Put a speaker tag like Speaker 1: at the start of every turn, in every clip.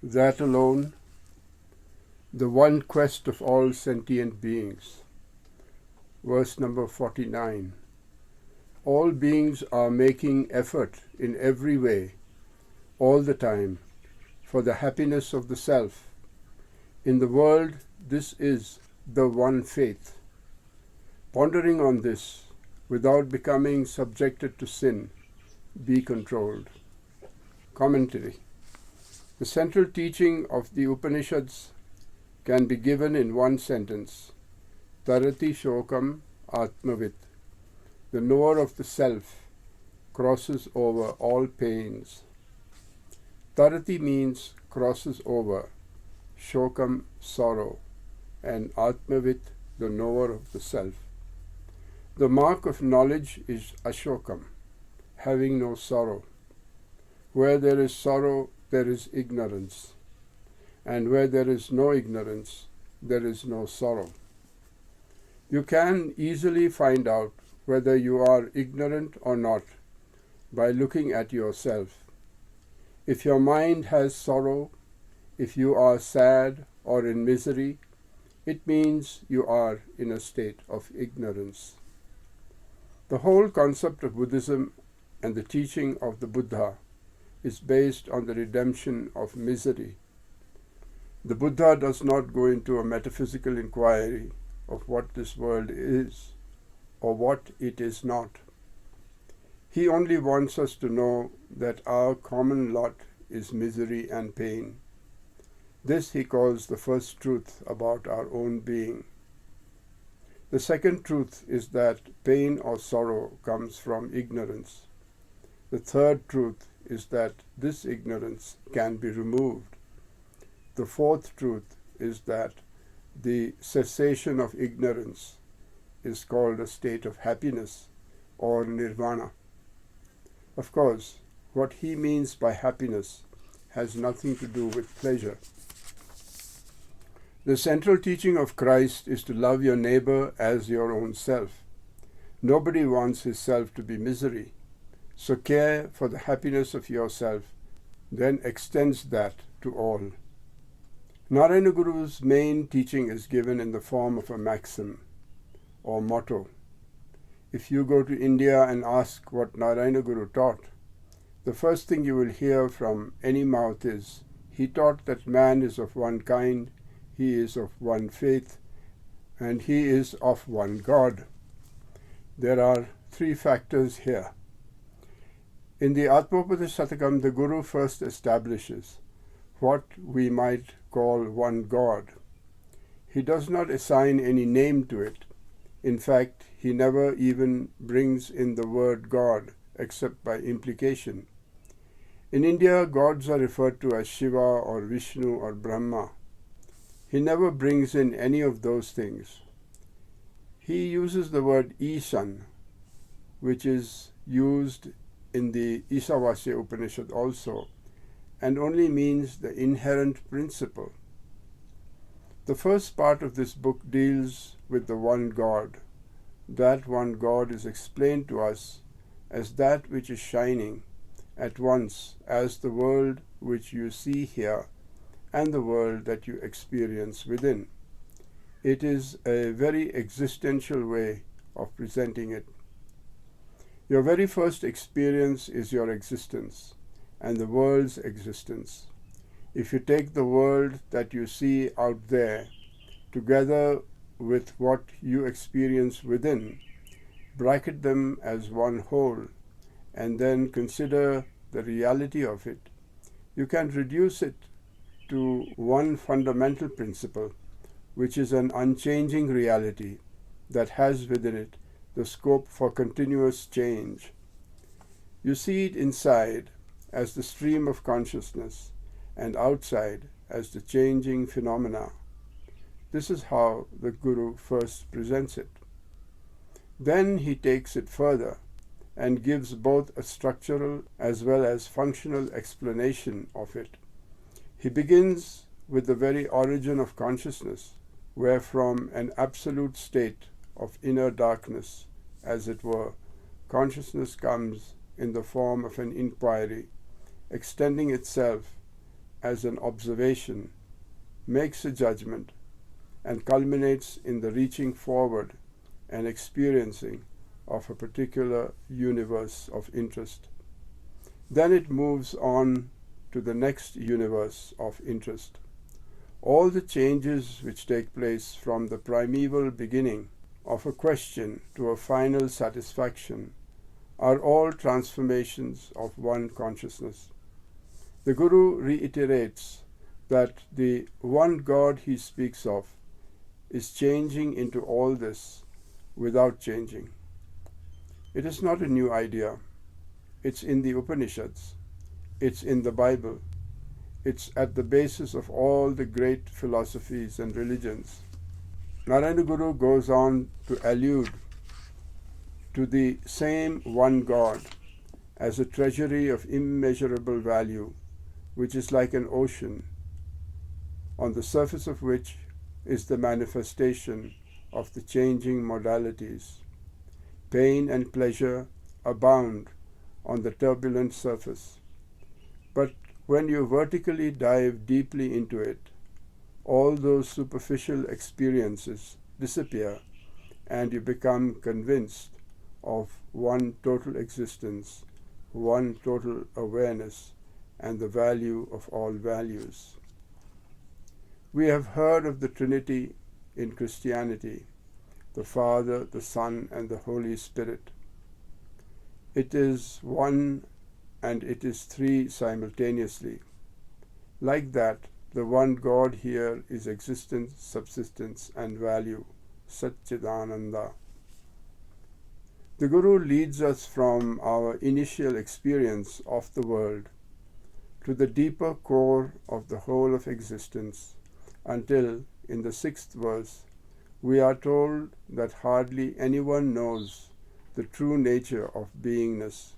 Speaker 1: that alone, the one quest of all sentient beings. Verse number 49. All beings are making effort in every way, all the time, for the happiness of the self. In the world, this is the one faith. Pondering on this, without becoming subjected to sin, be controlled. Commentary. The central teaching of the Upanishads can be given in one sentence. Tarati Shokam Atmavit. The knower of the self crosses over all pains. Tarati means crosses over, Shokam sorrow, and Atmavit the knower of the self. The mark of knowledge is Ashokam, having no sorrow. Where there is sorrow, there is ignorance, and where there is no ignorance, there is no sorrow. You can easily find out whether you are ignorant or not by looking at yourself. If your mind has sorrow, if you are sad or in misery, it means you are in a state of ignorance. The whole concept of Buddhism and the teaching of the Buddha is based on the redemption of misery. The Buddha does not go into a metaphysical inquiry of what this world is or what it is not. He only wants us to know that our common lot is misery and pain. This he calls the first truth about our own being. The second truth is that pain or sorrow comes from ignorance. The third truth is that this ignorance can be removed. The fourth truth is that the cessation of ignorance is called a state of happiness or nirvana. Of course, what he means by happiness has nothing to do with pleasure. The central teaching of Christ is to love your neighbor as your own self. Nobody wants his self to be misery, so care for the happiness of yourself, then extends that to all. Narayana Guru's main teaching is given in the form of a maxim or motto. If you go to India and ask what Narayana Guru taught, the first thing you will hear from any mouth is, he taught that man is of one kind, he is of one faith, and he is of one God. There are three factors here. In the Atmopadeshatakam, the Guru first establishes what we might call one God. He does not assign any name to it. In fact, he never even brings in the word God except by implication. In India, gods are referred to as Shiva or Vishnu or Brahma. He never brings in any of those things. He uses the word Ishan, which is used in the Isavasya Upanishad also, and only means the inherent principle. The first part of this book deals with the one God. That one God is explained to us as that which is shining at once as the world which you see here and the world that you experience within. It is a very existential way of presenting it. Your very first experience is your existence and the world's existence. If you take the world that you see out there together with what you experience within, bracket them as one whole, and then consider the reality of it, you can reduce it to one fundamental principle, which is an unchanging reality that has within it the scope for continuous change. You see it inside as the stream of consciousness and outside as the changing phenomena. This is how the Guru first presents it. Then he takes it further and gives both a structural as well as functional explanation of it. He begins with the very origin of consciousness, where from an absolute state of inner darkness, as it were, consciousness comes in the form of an inquiry, extending itself as an observation, makes a judgment, and culminates in the reaching forward and experiencing of a particular universe of interest. Then it moves on to the next universe of interest. All the changes which take place from the primeval beginning of a question to a final satisfaction are all transformations of one consciousness. The Guru reiterates that the one God he speaks of is changing into all this without changing. It is not a new idea. It's in the Upanishads. It's in the Bible. It's at the basis of all the great philosophies and religions. Narayana Guru goes on to allude to the same one God as a treasury of immeasurable value, which is like an ocean, on the surface of which is the manifestation of the changing modalities. Pain and pleasure abound on the turbulent surface, but when you vertically dive deeply into it, all those superficial experiences disappear and you become convinced of one total existence, one total awareness, and the value of all values. We have heard of the Trinity in Christianity, the Father, the Son, and the Holy Spirit. It is one and it is three simultaneously. Like that, the one God here is existence, subsistence, and value, Satchidananda. The Guru leads us from our initial experience of the world to the deeper core of the whole of existence, until, in the 6th verse, we are told that hardly anyone knows the true nature of beingness.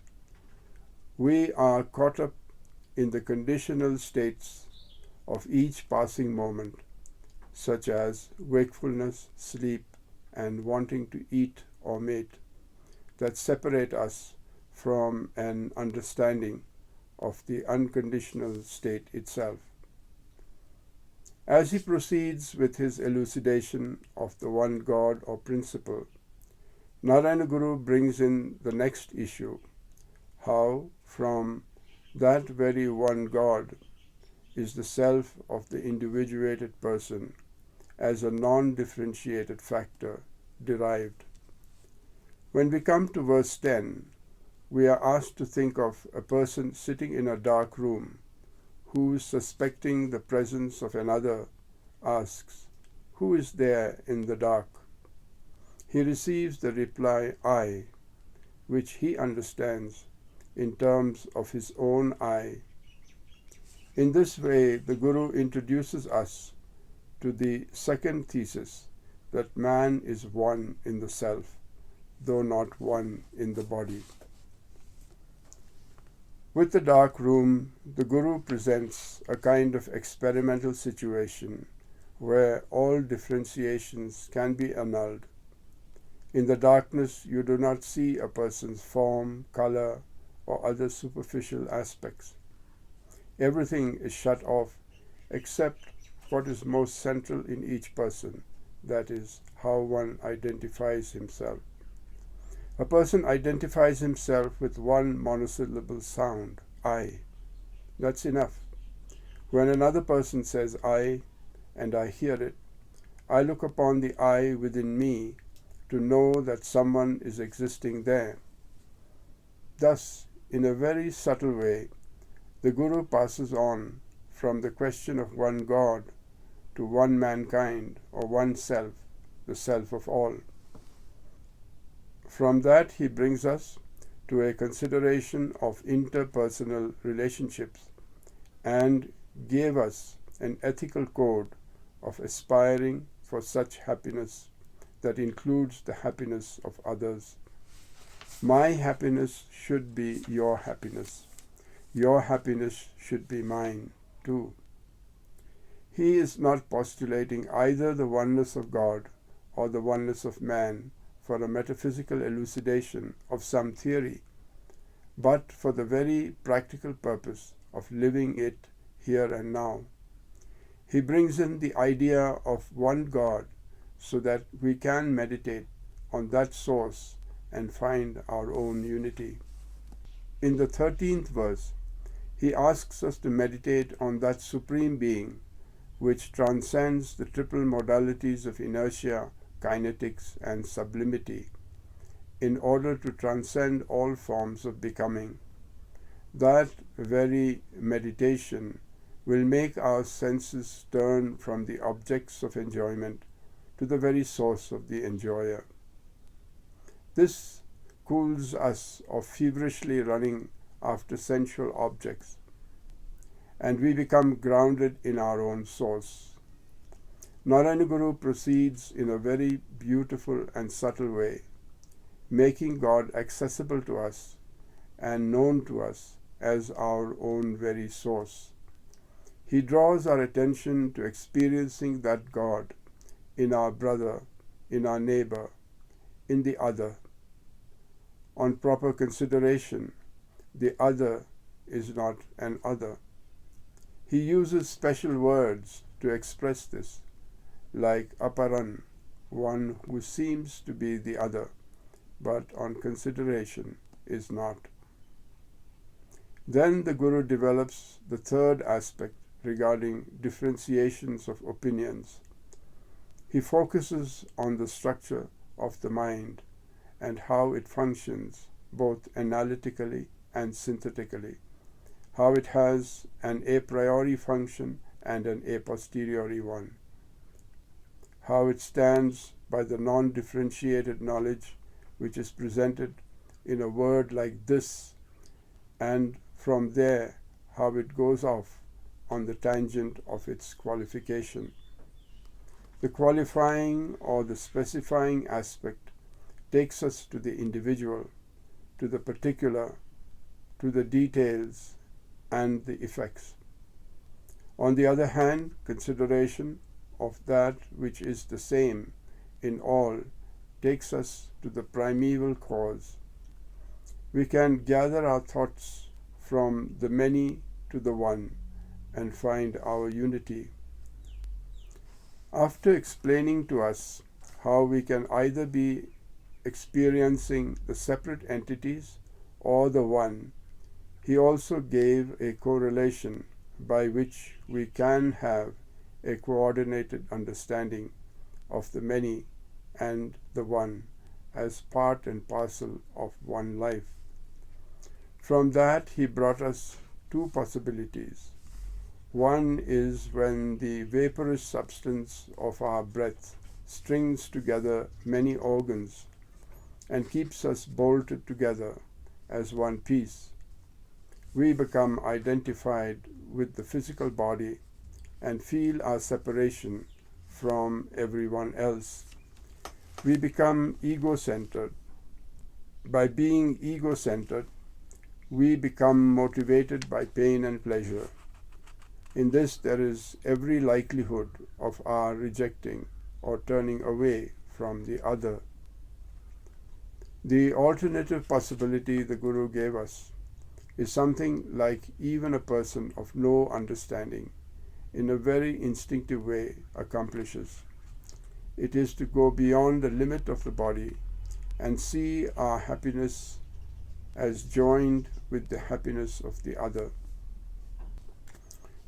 Speaker 1: We are caught up in the conditional states of each passing moment, such as wakefulness, sleep, and wanting to eat or mate, that separate us from an understanding of the unconditional state itself. As he proceeds with his elucidation of the one God or principle, Narayana Guru brings in the next issue, how from that very one God is the self of the individuated person as a non-differentiated factor derived. When we come to verse 10, we are asked to think of a person sitting in a dark room who, suspecting the presence of another, asks, "Who is there in the dark?" He receives the reply, "I," which he understands in terms of his own I. In this way, the Guru introduces us to the second thesis, that man is one in the self, though not one in the body. With the dark room, the Guru presents a kind of experimental situation where all differentiations can be annulled. In the darkness, you do not see a person's form, color, or other superficial aspects. Everything is shut off except what is most central in each person, that is, how one identifies himself. A person identifies himself with one monosyllable sound, I. That's enough. When another person says I, and I hear it, I look upon the I within me to know that someone is existing there. Thus, in a very subtle way, the Guru passes on from the question of one God to one mankind or one self, the self of all. From that, he brings us to a consideration of interpersonal relationships and gave us an ethical code of aspiring for such happiness that includes the happiness of others. My happiness should be your happiness. Your happiness should be mine too. He is not postulating either the oneness of God or the oneness of man for a metaphysical elucidation of some theory, but for the very practical purpose of living it here and now. He brings in the idea of one God so that we can meditate on that source and find our own unity. In the 13th verse, he asks us to meditate on that Supreme Being which transcends the triple modalities of inertia, kinetics, and sublimity, in order to transcend all forms of becoming. That very meditation will make our senses turn from the objects of enjoyment to the very source of the enjoyer. This cools us of feverishly running after sensual objects, and we become grounded in our own source. Narayana Guru proceeds in a very beautiful and subtle way, making God accessible to us and known to us as our own very source. He draws our attention to experiencing that God in our brother, in our neighbor, in the other. On proper consideration, the other is not an other. He uses special words to express this, like aparan, one who seems to be the other, but on consideration is not. Then the Guru develops the third aspect regarding differentiations of opinions. He focuses on the structure of the mind and how it functions both analytically and synthetically, how it has an a priori function and an a posteriori one, how it stands by the non-differentiated knowledge which is presented in a word like this, and from there how it goes off on the tangent of its qualification. The qualifying or the specifying aspect takes us to the individual, to the particular, to the details and the effects. On the other hand, consideration of that which is the same in all takes us to the primeval cause. We can gather our thoughts from the many to the one and find our unity. After explaining to us how we can either be experiencing the separate entities or the one, he also gave a correlation by which we can have a coordinated understanding of the many and the one as part and parcel of one life. From that he brought us two possibilities. One is when the vaporous substance of our breath strings together many organs and keeps us bolted together as one piece. We become identified with the physical body and feel our separation from everyone else. We become ego-centered. By being ego-centered, we become motivated by pain and pleasure. In this there is every likelihood of our rejecting or turning away from the other. The alternative possibility the Guru gave us is something like even a person of no understanding, in a very instinctive way, accomplishes. It is to go beyond the limit of the body and see our happiness as joined with the happiness of the other.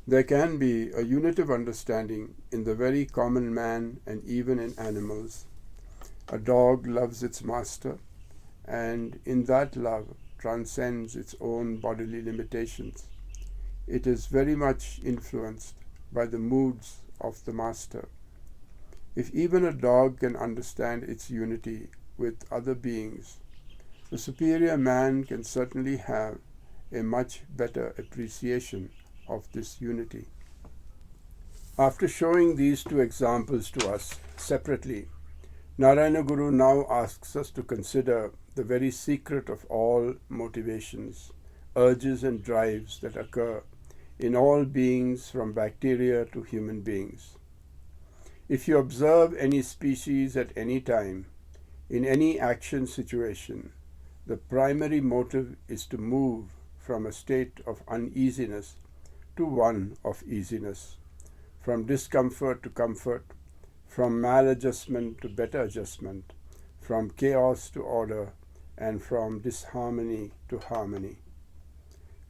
Speaker 1: There can be a unitive understanding in the very common man and even in animals. A dog loves its master, and in that love transcends its own bodily limitations. It is very much influenced by the moods of the master. If even a dog can understand its unity with other beings, the superior man can certainly have a much better appreciation of this unity. After showing these two examples to us separately, Narayana Guru now asks us to consider the very secret of all motivations, urges and drives that occur in all beings from bacteria to human beings. If you observe any species at any time, in any action situation, the primary motive is to move from a state of uneasiness to one of easiness, from discomfort to comfort, from maladjustment to better adjustment, from chaos to order, and from disharmony to harmony.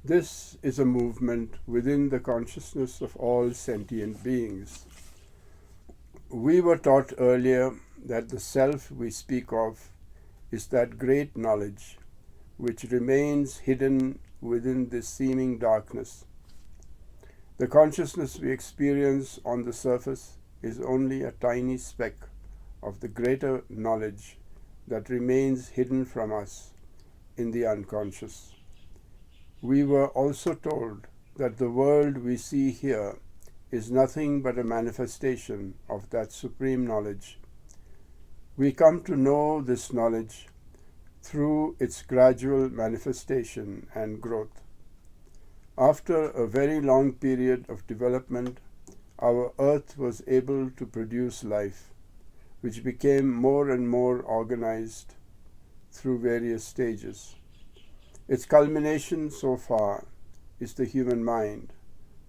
Speaker 1: This is a movement within the consciousness of all sentient beings. We were taught earlier that the self we speak of is that great knowledge which remains hidden within this seeming darkness. The consciousness we experience on the surface is only a tiny speck of the greater knowledge that remains hidden from us in the unconscious. We were also told that the world we see here is nothing but a manifestation of that supreme knowledge. We come to know this knowledge through its gradual manifestation and growth. After a very long period of development, our earth was able to produce life, which became more and more organized through various stages. Its culmination so far is the human mind,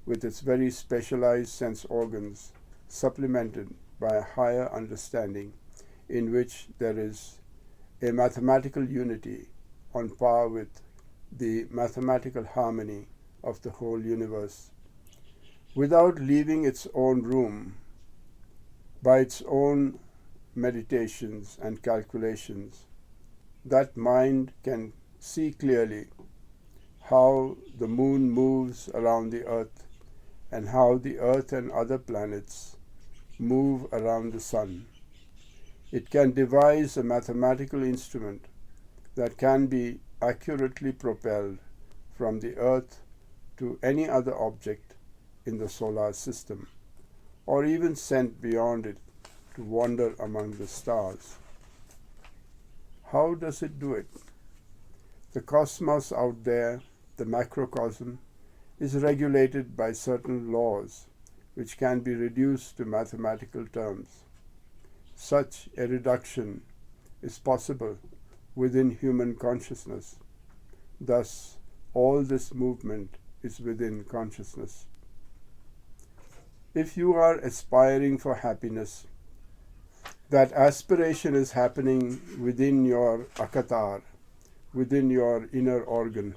Speaker 1: with its very specialized sense organs, supplemented by a higher understanding in which there is a mathematical unity on par with the mathematical harmony of the whole universe. Without leaving its own room, by its own meditations and calculations, that mind can see clearly how the moon moves around the earth and how the earth and other planets move around the sun. It can devise a mathematical instrument that can be accurately propelled from the earth to any other object in the solar system, or even sent beyond it to wander among the stars. How does it do it? The cosmos out there, the macrocosm, is regulated by certain laws which can be reduced to mathematical terms. Such a reduction is possible within human consciousness. Thus, all this movement is within consciousness. If you are aspiring for happiness, that aspiration is happening within your akatar, within your inner organ.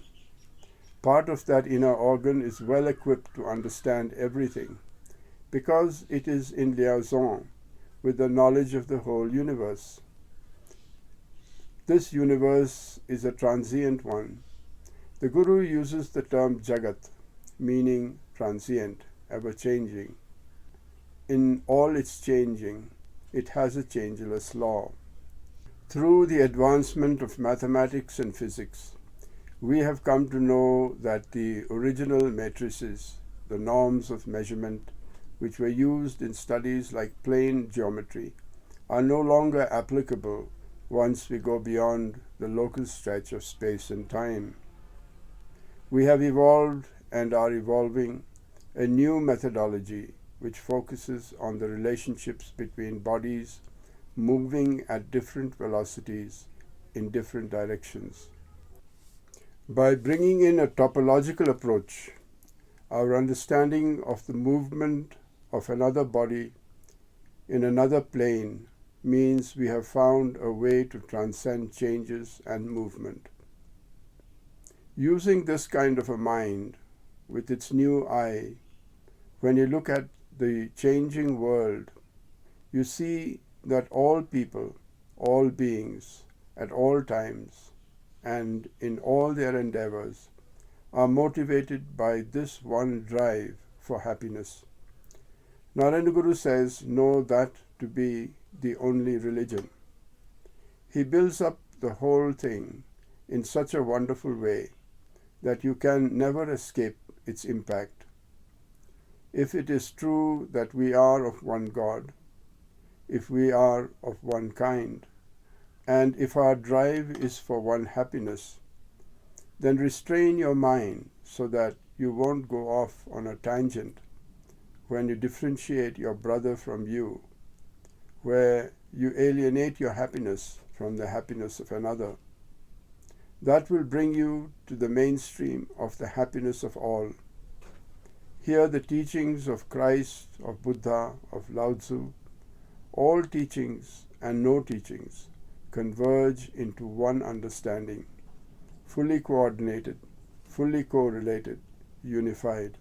Speaker 1: Part of that inner organ is well equipped to understand everything because it is in liaison with the knowledge of the whole universe. This universe is a transient one. The Guru uses the term Jagat, meaning transient, ever-changing. In all its changing, it has a changeless law. Through the advancement of mathematics and physics, we have come to know that the original matrices, the norms of measurement, which were used in studies like plane geometry, are no longer applicable once we go beyond the local stretch of space and time. We have evolved and are evolving a new methodology which focuses on the relationships between bodies moving at different velocities in different directions. By bringing in a topological approach, our understanding of the movement of another body in another plane means we have found a way to transcend changes and movement. Using this kind of a mind with its new eye, when you look at the changing world, you see that all people, all beings, at all times, and in all their endeavors, are motivated by this one drive for happiness. Narayana Guru says, know that to be the only religion. He builds up the whole thing in such a wonderful way that you can never escape its impact. If it is true that we are of one God, if we are of one kind, and if our drive is for one happiness, then restrain your mind so that you won't go off on a tangent when you differentiate your brother from you, where you alienate your happiness from the happiness of another. That will bring you to the mainstream of the happiness of all. Here the teachings of Christ, of Buddha, of Lao Tzu, all teachings and no teachings converge into one understanding, fully coordinated, fully correlated, unified.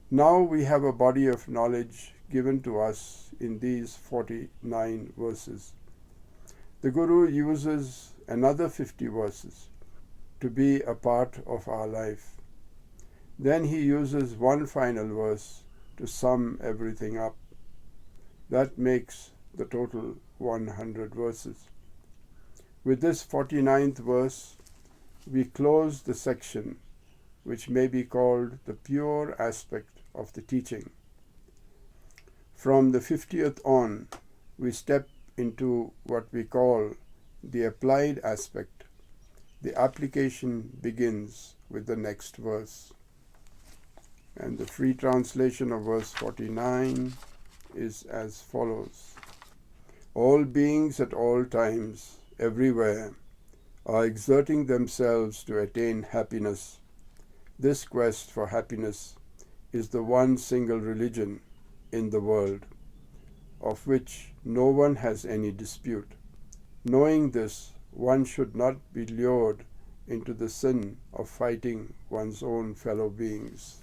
Speaker 1: Now we have a body of knowledge given to us in these 49 verses. The Guru uses another 50 verses to be a part of our life. Then he uses one final verse to sum everything up. That makes the total 100 verses. With this 49th verse, we close the section which may be called the pure aspect of the teaching. From the 50th on, we step into what we call the applied aspect. The application begins with the next verse. And the free translation of verse 49 is as follows. All beings at all times, everywhere, are exerting themselves to attain happiness. This quest for happiness is the one single religion in the world, of which no one has any dispute. Knowing this, one should not be lured into the sin of fighting one's own fellow beings.